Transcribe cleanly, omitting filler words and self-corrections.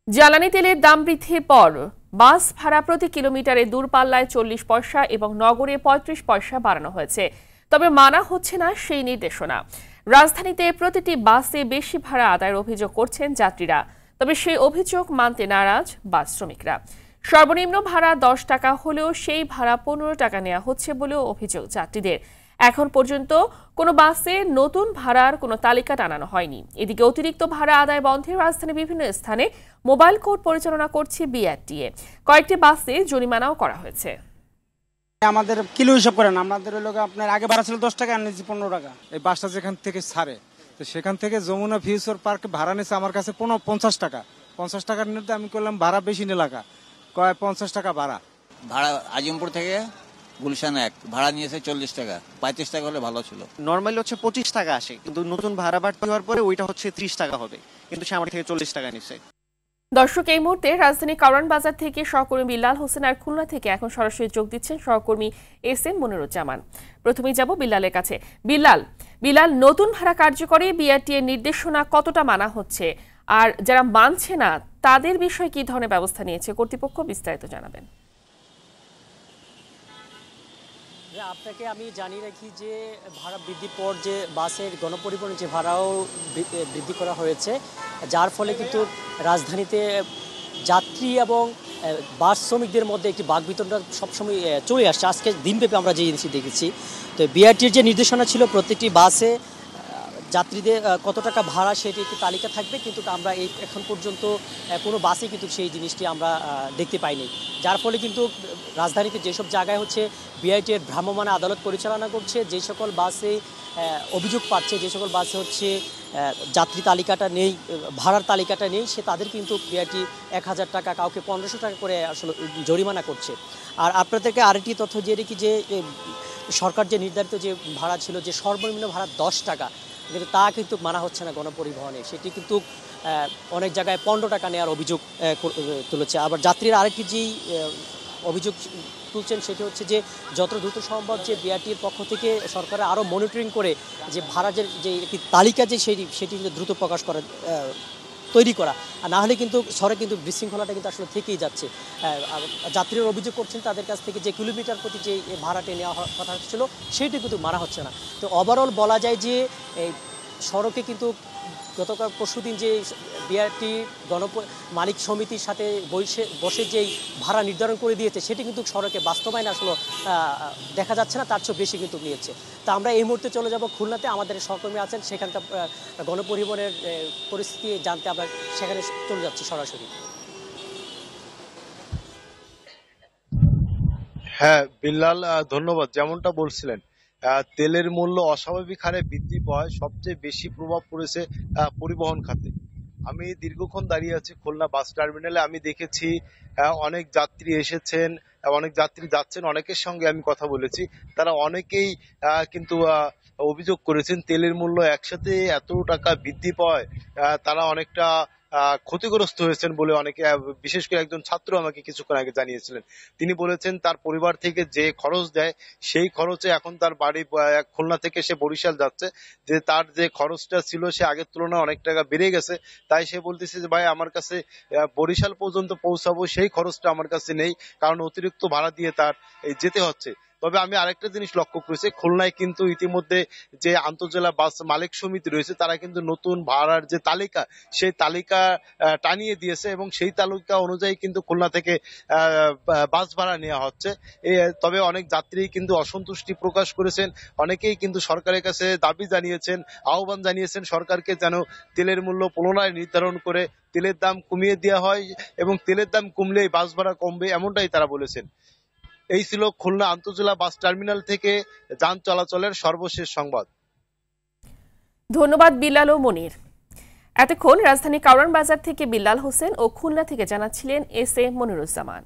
জ্বালানি তেলের দাম বৃদ্ধির পর বাস ভাড়া প্রতি কিলোমিটারে দূরপাল্লায় 40 পয়সা এবং নগরে 35 পয়সা বাড়ানো হয়েছে। তবে মানা হচ্ছে না সেই নির্দেশনা। রাজধানীতে প্রতিটি বাসে বেশি ভাড়া আদায়ের অভিযোগ করছেন যাত্রীরা। তবে সেই অভিযোগ মানতে নারাজ বাস শ্রমিকরা। সর্বনিম্ন ভাড়া 10 টাকা হলেও সেই ভাড়া 15 টাকা নেওয়া হচ্ছে বলেও অভিযোগ যাত্রীদের। এখন পর্যন্ত কোনো বাসে নতুন ভাড়ার কোনো তালিকা টানানো হয়নি। এদিকে অতিরিক্ত ভাড়া আদায় বন্ধে রাজধানীর বিভিন্ন স্থানে মোবাইল কোর্ট পরিচালনা করছে বিআরটিএ। কয়েকটি বাসে জরিমানাও করা হয়েছে। আমাদের কিলো হিসাব করেন, আমাদের আপনার আগে ভাড়া ছিল 10 টাকা, আর নিয়েছি 15 টাকা। এই বাসটা যেখান থেকে ছাড়ে তো সেখান থেকে যমুনা ফিউচার পার্কে ভাড়া নিয়েছে আমার কাছে 50 টাকা। 50 টাকার নিতে আমি করলাম ভাড়া বেশি নিলাকা, কয় 50 টাকা ভাড়া। আজিমপুর থেকে গুলশান 1 ভাড়া নিয়েছে 40 টাকা, 35 টাকা হলে ভালো ছিল। নর্মালি হচ্ছে 25 টাকা আসে, কিন্তু নতুন ভাড়া বাড়তি হওয়ার পরে ওইটা হচ্ছে 30 টাকা হবে, কিন্তু সে আমার থেকে 40 টাকা নিচ্ছে। দর্শক, এই মুহূর্তে রাজধানী কারওয়ান বাজার থেকে সহকর্মী বিল্লাল হোসেন আর খুলনা থেকে এখন সরাসরি যোগ দিচ্ছেন সহকর্মী এস.এম. মনিরুজ্জামান। প্রথমেই যাব বিল্লালের কাছে। বিল্লাল, নতুন ভাড়া কার্যকরে বিআরটিএ নির্দেশনা কতটা মানা হচ্ছে, আর যারা মানছে না তাদের বিষয়ে কি ধরনের ব্যবস্থা নিয়েছে কর্তৃপক্ষ, বিস্তারিত জানাবেন। আপনাকে আমি জানিয়ে রাখি যে ভাড়া বৃদ্ধির পর যে বাসের গণপরিবহনের যে ভাড়াও বৃদ্ধি করা হয়েছে, যার ফলে কিন্তু রাজধানীতে যাত্রী এবং বাস শ্রমিকদের মধ্যে একটি বাকবিতণ্ডা সবসময় চলে আসছে। আজকে দিনব্যাপী আমরা যে জিনিসটি দেখেছি, তো বিআরটির যে নির্দেশনা ছিল প্রত্যেকটি বাসে যাত্রীদের কত টাকা ভাড়া সেটি একটি তালিকা থাকবে, কিন্তু আমরা এখন পর্যন্ত কোনো বাসে কিন্তু সেই জিনিসটি আমরা দেখতে পাইনি। যার ফলে কিন্তু রাজধানীতে যেসব জায়গায় হচ্ছে বিআরটিএর ভ্রাম্যমাণ আদালত পরিচালনা করছে, যে সকল বাসে অভিযোগ পাচ্ছে, যে সকল বাসে হচ্ছে যাত্রী তালিকাটা নেই, ভাড়ার তালিকাটা নেই, সে তাদের কিন্তু বিআরটি 1000 টাকা, কাউকে 1500 টাকা করে আসলে জরিমানা করছে। আর আপনাদেরকে আরেকটি তথ্য দিয়ে রেখি যে সরকার যে নির্ধারিত যে ভাড়া ছিল, যে সর্বনিম্ন ভাড়া 10 টাকা, কিন্তু তা কিন্তু মানা হচ্ছে না গণপরিবহনে। সেটি কিন্তু অনেক জায়গায় 15 টাকা নেওয়ার অভিযোগ তুলেছে। আবার যাত্রীরা আরেকটি যেই অভিযোগ তুলছেন সেটি হচ্ছে যে যত দ্রুত সম্ভব যে বিআরটির পক্ষ থেকে সরকারের আরও মনিটরিং করে যে ভাড়ার যে একটি তালিকা যে সেটি দ্রুত প্রকাশ করা, তৈরি করা, আর না হলে কিন্তু শহরে কিন্তু বিশৃঙ্খলাটা কিন্তু আসলে থেকেই যাচ্ছে। যাত্রীরা অভিযোগ করছেন তাদের কাছ থেকে যে কিলোমিটার প্রতি যে ভাড়াটি নেওয়া কথা ছিল সেটি কিন্তু মানা হচ্ছে না। তো ওভারঅল বলা যায় যে এই সড়কে কিন্তু গতকাল পরশুদিন যে বিআরটি মালিক সমিতির সাথে বসে যেই ভাড়া নির্ধারণ করে দিয়েছে সেটি কিন্তু সড়কে বাস্তবায়ন আসলে দেখা যাচ্ছে না, তার চেয়ে বেশি কিন্তু নিয়েছে। তা আমরা এই মুহূর্তে চলে যাব খুলনাতে, আমাদের সহকর্মী আছেন সেখানকার গণপরিবহনের পরিস্থিতি জানতে আমরা সেখানে চলে যাচ্ছি সরাসরি। হ্যাঁ বিল্লাল, ধন্যবাদ। যেমনটা বলছিলেন, তেলের মূল্য অস্বাভাবিক হারে বৃদ্ধি পাওয়ায় সবচেয়ে বেশি প্রভাব পড়েছে পরিবহন খাতে। আমি দীর্ঘক্ষণ দাঁড়িয়ে আছি খুলনা বাস টার্মিনালে। আমি দেখেছি অনেক যাত্রী এসেছেন, অনেক যাত্রী যাচ্ছেন। অনেকের সঙ্গে আমি কথা বলেছি, তারা অনেকেই কিন্তু অভিযোগ করেছেন তেলের মূল্য একসাথে এত টাকা বৃদ্ধি পাওয়ায় তারা অনেকটা ক্ষতিগ্রস্ত হয়েছেন বলে অনেকে, বিশেষ করে একজন ছাত্র আমাকে কিছুক্ষণ আগে জানিয়েছিলেন। তিনি বলেছেন তার পরিবার থেকে যে খরচ দেয় সেই খরচে এখন তার বাড়ি খুলনা থেকে সে বরিশাল যাচ্ছে, যে তার যে খরচটা ছিল সে আগের তুলনায় অনেক টাকা বেড়ে গেছে। তাই সে বলতেছে যে ভাই আমার কাছে বরিশাল পর্যন্ত পৌঁছাবো সেই খরচটা আমার কাছে নেই, কারণ অতিরিক্ত ভাড়া দিয়ে তার যেতে হচ্ছে। তবে আমি আরেকটা জিনিস লক্ষ্য করেছি, খুলনায় কিন্তু ইতিমধ্যে যে আন্তজেলা বাস মালিক সমিতি রয়েছে তারা কিন্তু নতুন ভাড়ার যে তালিকা সেই তালিকা টানিয়ে দিয়েছে এবং সেই তালিকা অনুযায়ী কিন্তু খুলনা থেকে বাস ভাড়া নেওয়া হচ্ছে। তবে অনেক যাত্রী কিন্তু অসন্তুষ্টি প্রকাশ করেছেন, অনেকেই কিন্তু সরকারের কাছে দাবি জানিয়েছেন, আহ্বান জানিয়েছেন সরকারকে যেন তেলের মূল্য পুনরায় নির্ধারণ করে তেলের দাম কমিয়ে দেওয়া হয় এবং তেলের দাম কমলেই বাস ভাড়া কমবে, এমনটাই তারা বলেছেন। এই ছিল খুলনা আন্তজেলা বাস টার্মিনাল থেকে যান চলাচলের সর্বশেষ সংবাদ। ধন্যবাদ বিল্লাল ও মনির। এতক্ষণ রাজধানী কারওয়ান বাজার থেকে বিল্লাল হোসেন ও খুলনা থেকে জানাচ্ছিলেন এস.এম. মনিরুজ্জামান।